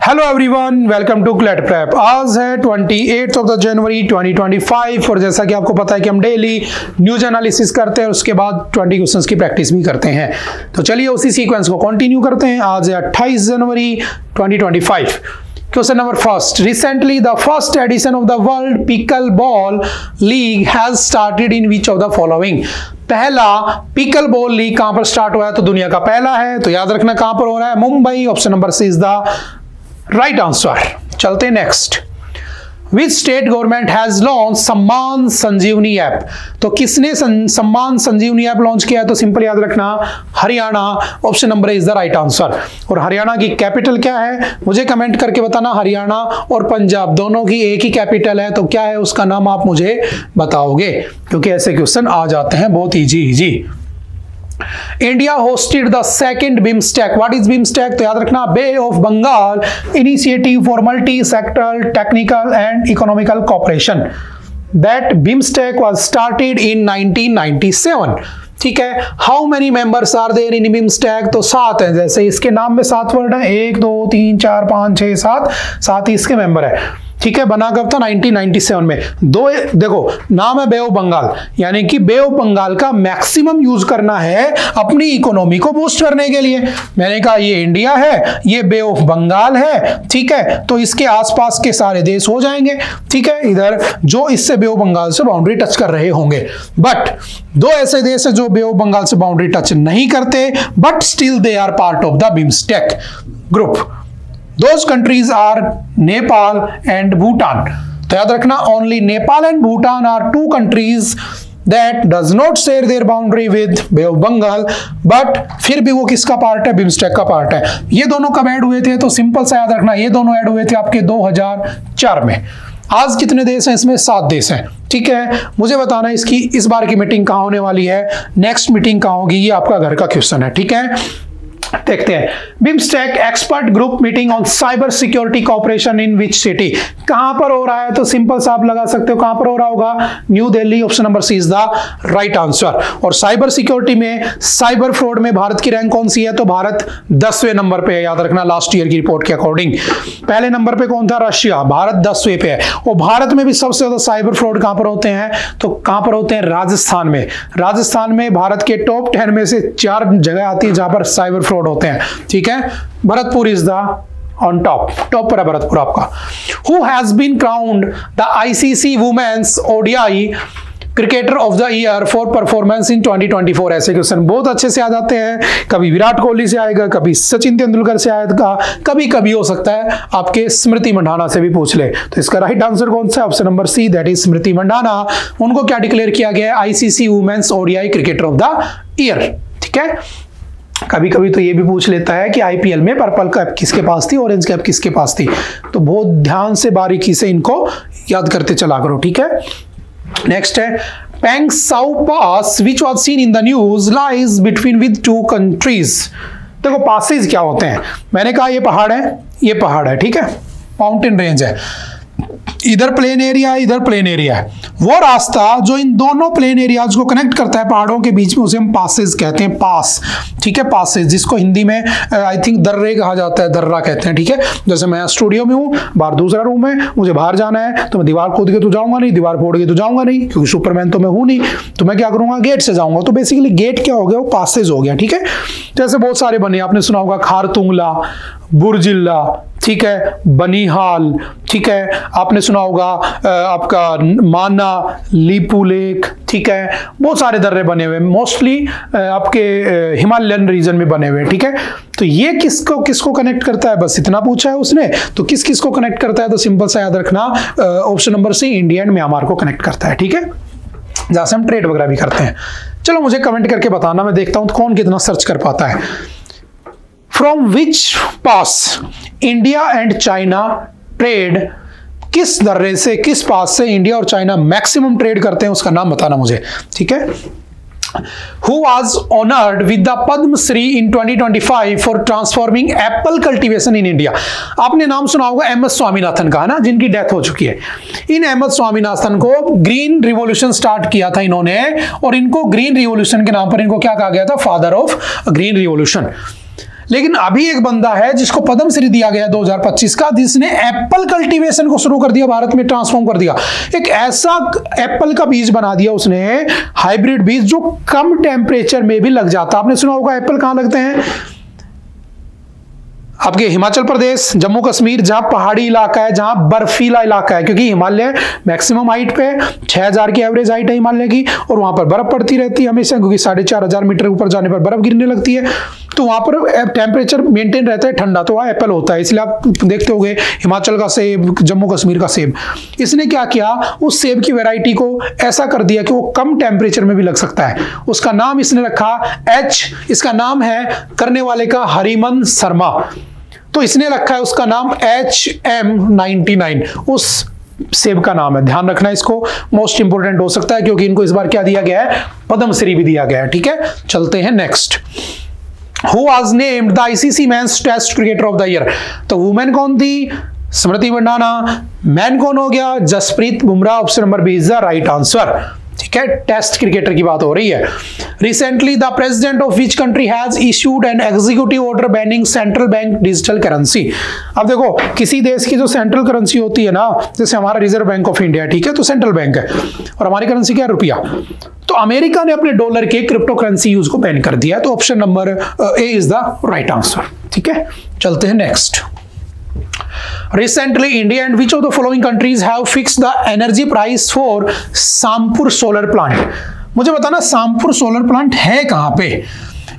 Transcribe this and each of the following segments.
Hello everyone, welcome to CLAT prep. आज है 28 of the January 2025 और जैसा कि आपको पता है कि हम डेली न्यूज एनालिसिस करते हैं और उसके बाद 20 क्वेश्चंस की प्रैक्टिस भी करते हैं। तो चलिए उसी सीक्वेंस को कंटिन्यू करते हैं। आज है 28 जनवरी 2025। Question number first. Recently, the first edition of the World Pickleball League has started in which of the following? पहला पिकल बॉल लीग कहां पर स्टार्ट हुआ है? तो दुनिया का पहला है, तो याद रखना कहां पर हो रहा है, Mumbai. Option number C is the right answer. चलते next. Which state government has launched सम्मान संजीवनी ऐप? तो किसने सम्मान संजीवनी ऐप लॉन्च किया है? तो सिंपल याद रखना Haryana. Option number is the right answer. और हरियाणा की कैपिटल क्या है मुझे कमेंट करके बताना। हरियाणा और पंजाब दोनों की एक ही कैपिटल है, तो क्या है उसका नाम आप मुझे बताओगे, क्योंकि ऐसे क्वेश्चन आ जाते हैं बहुत easy. India hosted the second BIMSTEC. What is BIMSTEC? तो याद रखना bay of Bengal initiative for multi sectoral technical and economical cooperation. That BIMSTEC was started in 1997. ठीक है। How many members are there in BIMSTEC? तो 7 हैं। जैसे इसके नाम में 7 वर्ड हैं, 1 2 3 4 5 6 7 ही इसके मेंबर है। ठीक है। बना कब था? 1997 में। देखो नाम है बे ऑफ बंगाल, यानी कि बे ऑफ बंगाल का मैक्सिमम यूज करना है अपनी इकोनॉमी को बूस्ट करने के लिए। मैंने कहा ये इंडिया है, ये बे ऑफ बंगाल है, ठीक है, तो इसके आसपास के सारे देश हो जाएंगे। ठीक है, इधर जो इससे बे ऑफ बंगाल से बाउंड्री टच कर रहे होंगे। बट 2 ऐसे देश है जो बे ऑफ बंगाल से बाउंड्री टच नहीं करते, but still they are part of the BIMSTEC ग्रुप। Those countries are Nepal and Bhutan. तो याद रखना only Nepal and Bhutan are 2 countries that does not share their boundary with Bay of Bengal, but फिर भी वो किसका part है? BIMSTEC का पार्ट है। ये दोनों कब ऐड हुए थे? तो सिंपल सा याद रखना, ये दोनों ऐड हुए थे आपके 2004 में। आज कितने देश हैं इसमें? 7 देश हैं। ठीक है, मुझे बताना इसकी इस बार की मीटिंग कहाँ होने वाली है, नेक्स्ट मीटिंग कहाँ होगी, ये आपका घर का क्वेश्चन है। ठीक है, देखते हैं। BIMSTEC expert group meeting on cyber security cooperation in which city? कहां पर हो रहा है? तो सिंपल सा आप लगा सकते हो कहां पर हो रहा होगा, New Delhi. Option number C is the right answer. और साइबर सिक्योरिटी में, साइबर फ्रॉड में भारत की रैंक कौन सी है? तो भारत 10वें नंबर पे है, याद रखना लास्ट ईयर की रिपोर्ट के अकॉर्डिंग। पहले नंबर पे कौन था? रशिया। भारत 10वें पे है। और भारत में भी सबसे ज्यादा साइबर फ्रॉड कहां पर होते हैं? तो कहां पर होते हैं? राजस्थान में। राजस्थान में भारत के टॉप 10 में से 4 जगह आती है जहां पर साइबर फ्रॉड होते हैं। ठीक है, Bharatpur is the on top पर है भरतपुर आपका। Who has been crowned the ICC women's ODI cricketer of the year for performance in 2024? ऐसे क्वेश्चन बहुत अच्छे से आ जाते हैं। कभी विराट कोहली से आएगा, कभी सचिन तेंदुलकर से आएगा, कभी कभी हो सकता है आपके स्मृति मंडाना से भी पूछ ले। तो इसका राइट आंसर कौन सा है? Option number C, that is Smriti Mandhana. उनको क्या डिक्लेयर किया गया है? ICC women's ODI cricketer of the year. ठीक है, कभी कभी तो ये भी पूछ लेता है कि IPL में पर्पल कैप किसके पास थी, ऑरेंज कैप किसके पास थी। तो बहुत ध्यान से बारीकी से इनको याद करते चला करो। ठीक है, नेक्स्ट है Pangsau pass which was seen in the news lies between with 2 countries. देखो पासेज क्या होते हैं? मैंने कहा ये पहाड़ है, ये पहाड़ है, ठीक है, माउंटेन रेंज है, इधर प्लेन एरिया है, इधर प्लेन एरिया है। वो रास्ता जो इन दोनों प्लेन एरियाज को कनेक्ट करता है पहाड़ों के बीच में, उसे हम पासेज कहते हैं, पास। ठीक है, पासेज, जिसको हिंदी में आई थिंक दर्रे कहा जाता है, दर्रा कहते हैं। ठीक है, जैसे मैं स्टूडियो में हूँ, बाहर दूसरा रूम है, मुझे बाहर जाना है, तो मैं दीवार खोद के तो जाऊंगा नहीं, दीवार फोड़ के तो जाऊंगा नहीं, क्योंकि सुपरमैन तो मैं हूं नहीं। तो मैं क्या करूंगा? गेट से जाऊंगा। तो बेसिकली गेट क्या हो गया? वो पासेज हो गया। ठीक है, जैसे बहुत सारे बने, आपने सुना होगा खारतुंगला, बुर्जिल्ला, ठीक है, बनिहाल, ठीक है, आपने सुना होगा आपका माना, लीपू लेक, ठीक है, बहुत सारे दर्रे बने हुए, मोस्टली आपके हिमालयन रीजन में बने हुए। ठीक है, तो ये किसको किसको कनेक्ट करता है? बस इतना पूछा है उसने। तो किस किस को कनेक्ट करता है? तो सिंपल सा याद रखना, option number C, India and Myanmar को कनेक्ट करता है। ठीक है, जहां से हम ट्रेड वगैरह भी करते हैं। चलो मुझे कमेंट करके बताना, मैं देखता हूं कौन कितना सर्च कर पाता है। From which pass India and China trade? किस दर्रे से, किस पास से इंडिया और चाइना मैक्सिमम ट्रेड करते हैं, उसका नाम बताना मुझे। ठीक है, Who was honored with the Padma Shri in 2025 for transforming apple cultivation in India? आपने नाम सुना होगा MS स्वामीनाथन का, ना, जिनकी डेथ हो चुकी है। इन MS स्वामीनाथन को ग्रीन रिवॉल्यूशन स्टार्ट किया था इन्होंने, और इनको ग्रीन रिवॉल्यूशन के नाम पर इनको क्या कहा गया था? Father of green revolution. लेकिन अभी एक बंदा है जिसको पद्मश्री दिया गया 2025 का, जिसने एप्पल कल्टीवेशन को शुरू कर दिया, भारत में ट्रांसफॉर्म कर दिया। एक ऐसा एप्पल का बीज बना दिया उसने, हाइब्रिड बीज, जो कम टेम्परेचर में भी लग जाता। आपने सुना होगा एप्पल कहां लगते हैं? आपके हिमाचल प्रदेश, जम्मू कश्मीर, जहां पहाड़ी इलाका है, जहां बर्फीला इलाका है, क्योंकि हिमालय मैक्सिमम हाइट पे 6000 की एवरेज हाइट है हिमालय की, और वहां पर बर्फ पड़ती रहती है हमेशा, क्योंकि 4500 मीटर ऊपर जाने पर बर्फ गिरने लगती है, तो वहां पर टेम्परेचर मेंटेन रहता है ठंडा, तो वहां एप्पल होता है। इसलिए आप देखते होंगे हिमाचल का सेब, जम्मू कश्मीर का सेब। इसने क्या किया, उस सेब की वैरायटी को ऐसा कर दिया कि वो कम टेम्परेचर में भी लग सकता है। उसका नाम इसने रखा इसका नाम है करने वाले का हरिमन शर्मा, तो इसने रखा है उसका नाम HM99, उस सेब का नाम है। ध्यान रखना इसको, मोस्ट इंपोर्टेंट हो सकता है, क्योंकि इनको इस बार क्या दिया गया है, पद्मश्री भी दिया गया है। ठीक है, चलते हैं next. Who was named the ICC Men's Test Cricketer of the Year? तो वुमेन कौन थी? स्मृति मंडाना। मैन कौन हो गया? Jasprit Bumrah. Option number B is the right answer. ठीक है, टेस्ट क्रिकेटर की बात हो रही है। Recently the president of which country has issued an executive order banning central bank digital currency. अब देखो, किसी देश की जो सेंट्रल करेंसी होती है ना, जैसे हमारा रिजर्व बैंक ऑफ इंडिया, ठीक है, तो सेंट्रल बैंक है, और हमारी करेंसी क्या है? रुपया। तो अमेरिका ने अपने डॉलर के क्रिप्टो करेंसी यूज को बैन कर दिया, तो option number A is the right answer. ठीक है, चलते हैं next. Recently, India and which of the following countries have fixed the energy price for Sampur solar plant? मुझे बताना सामपुर सोलर प्लांट है कहां पे?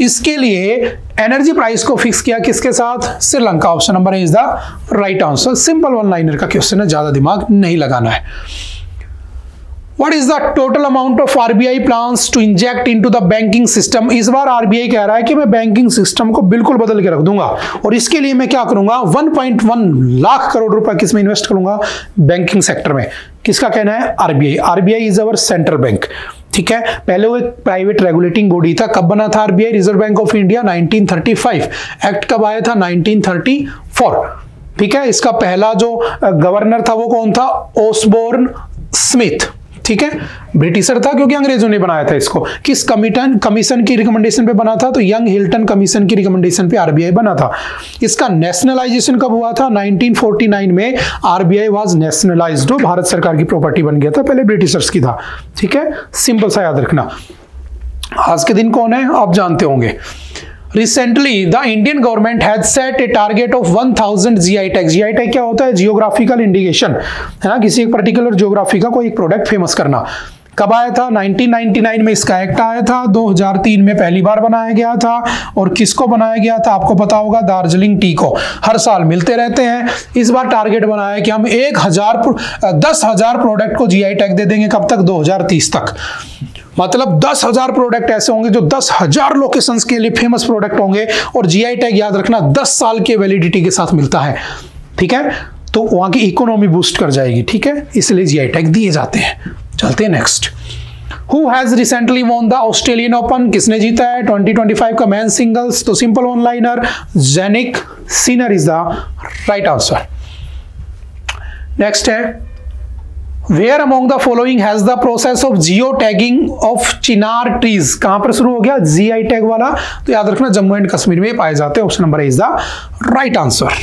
इसके लिए एनर्जी प्राइस को फिक्स किया किसके साथ? Sri Lanka. Option number is the right answer. Simple one liner का क्वेश्चन है, ज्यादा दिमाग नहीं लगाना है। What is the total amount of RBI plans to inject into the banking system? इस बार RBI कह रहा है कि मैं बैंकिंग सिस्टम को बिल्कुल बदल के रख दूंगा, और इसके लिए मैं क्या करूंगा? 1.1 लाख करोड़ रुपए किसमें इन्वेस्ट करूंगा? बैंकिंग सेक्टर में। किसका कहना है? RBI। RBI is our central bank. ठीक है, पहले वो एक प्राइवेट रेगुलेटिंग बॉडी था। कब बना था RBI? Reserve bank of India 1935। Act कब आया था? 1934। ठीक है, इसका पहला जो गवर्नर था वो कौन था? Osborne Smith. ठीक है, ब्रिटिशर था, क्योंकि अंग्रेजों ने बनाया था इसको। किस कमीशन की रिकमेंडेशन पे बना था? तो यंग हिल्टन कमीशन की रिकमेंडेशन पे RBI बना था। इसका नेशनलाइजेशन कब हुआ था? 1949 में RBI वाज नेशनलाइज्ड, भारत सरकार की प्रॉपर्टी बन गया था, पहले ब्रिटिशर्स की था। ठीक है, सिंपल सा याद रखना। आज के दिन कौन है आप जानते होंगे। Recently, the Indian government had set a target of 1000 GI tag। GI tag क्या होता है? जियोग्राफिकल इंडिकेशन, है ना, किसी एक पर्टिकुलर जियोग्राफी का कोई एक प्रोडक्ट फेमस करना। कब आया था? 1999 में इसका एक्ट आया था, 2003 में पहली बार बनाया गया था। और किसको बनाया गया था आपको पता होगा? दार्जिलिंग टी को। हर साल मिलते रहते हैं। इस बार टारगेट बनाया कि हम 10,000 प्रोडक्ट को GI टैग दे देंगे। कब तक? 2030 तक। मतलब 10,000 प्रोडक्ट ऐसे होंगे जो 10,000 लोकेशंस के लिए फेमस प्रोडक्ट होंगे, और GI टैग याद रखना 10 साल के वैलिडिटी के साथ मिलता है। ठीक है, तो वहां की इकोनॉमी बूस्ट कर जाएगी। ठीक है, इसलिए GI टैग दिए जाते हैं। चलते हैं next. Who has recently won the Australian Open? किसने जीता है 2025 का मैन सिंगल्स? तो simple one liner, Jannik Sinner is the right answer. Next है, Where among the following has the process of geo-tagging of chinar trees? कहां पर शुरू हो गया GI टैग वाला? तो याद रखना जम्मू एंड कश्मीर में पाए जाते हैं। Option number is the right answer.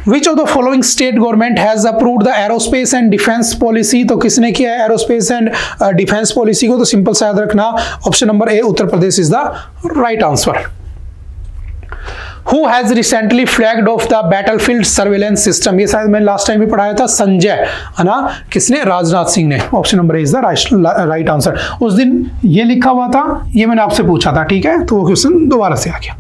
Which of the following state government has approved the aerospace and defense policy? तो किसने किया है एरोस्पेस एंड डिफेंस पॉलिसी को? तो सिंपल सा याद रखना, option number A Uttar Pradesh is the right answer. Who has recently flagged off the battlefield surveillance system? ये शायद मैंने लास्ट टाइम भी पढ़ाया था, संजय, है ना, किसने? राजनाथ सिंह ने। Option number is the right answer. उस दिन ये लिखा हुआ था, ये मैंने आपसे पूछा था। ठीक है, तो वो क्वेश्चन दोबारा से आ गया।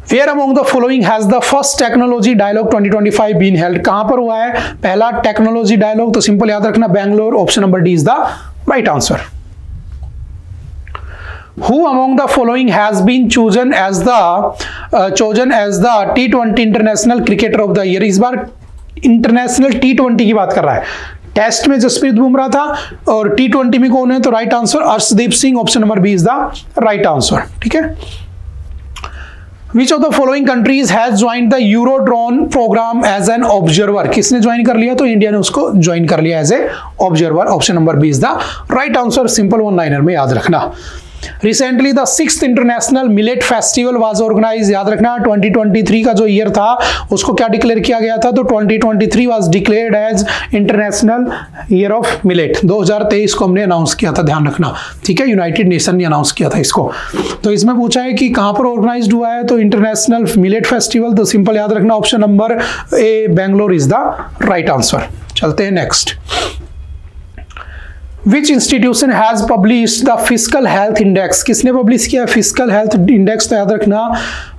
Where among the following has the first technology dialogue 2025 been held? कहां पर हुआ है पहला टेक्नोलॉजी डायलॉग? तो सिंपल याद रखना Bangalore. Option number D is the right answer. Who among the following has been chosen as the T20 International Cricketer of the Year? इस बार international T20 की बात कर रहा है। टेस्ट में जसप्रीत बुमराह था, और T20 में कौन है? तो right answer Arshdeep Singh. Option number B is the right answer. ठीक है, Which of the following countries has joined the Eurodrone program as an observer? किसने ज्वाइन कर लिया? तो इंडिया ने उसको ज्वाइन कर लिया as a observer. Option number B is the right answer. Simple one liner में याद रखना। Recently the 6th international millet festival was organise. याद रखना 2023 का जो ईयर था उसको क्या डिक्लेयर किया गया था, तो 2023 was declared as international year of millet. 2023 को हमने अनाउंस किया था, ध्यान रखना, ठीक है, यूनाइटेड नेशन ने अनाउंस किया था इसको। तो इसमें पूछा है कि कहां पर ऑर्गेनाइज्ड हुआ है, तो इंटरनेशनल मिलेट फेस्टिवल, तो सिंपल याद रखना option number A Bangalore is the right answer. चलते हैं next. Which institution has published the fiscal health index? किसने पब्लिश किया फिजिकल हेल्थ इंडेक्स, तो याद रखना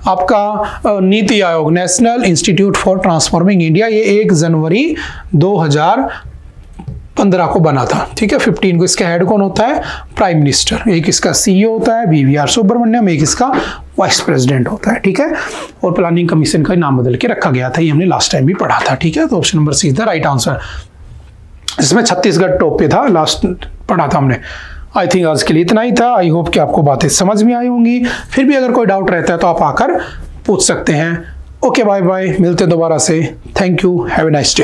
आपका NITI Aayog, national institute for transforming India. ये 1 जनवरी 2015 को बना था, ठीक है। 15 को इसका हेड कौन होता है, प्राइम मिनिस्टर। एक इसका सीईओ होता है BVR सुब्रमण्यम, एक इसका वाइस प्रेसिडेंट होता है, ठीक है। और प्लानिंग कमीशन का नाम बदल के रखा गया था, ये हमने लास्ट टाइम भी पढ़ा था, ठीक है। तो option number C is the right answer. इसमें छत्तीसगढ़ टॉप पे था, लास्ट पढ़ा था हमने। आई थिंक आज के लिए इतना ही था। आई होप कि आपको बातें समझ में आई होंगी। फिर भी अगर कोई डाउट रहता है तो आप आकर पूछ सकते हैं। ओके, बाय बाय, मिलते हैं दोबारा से। Thank you, have a nice day.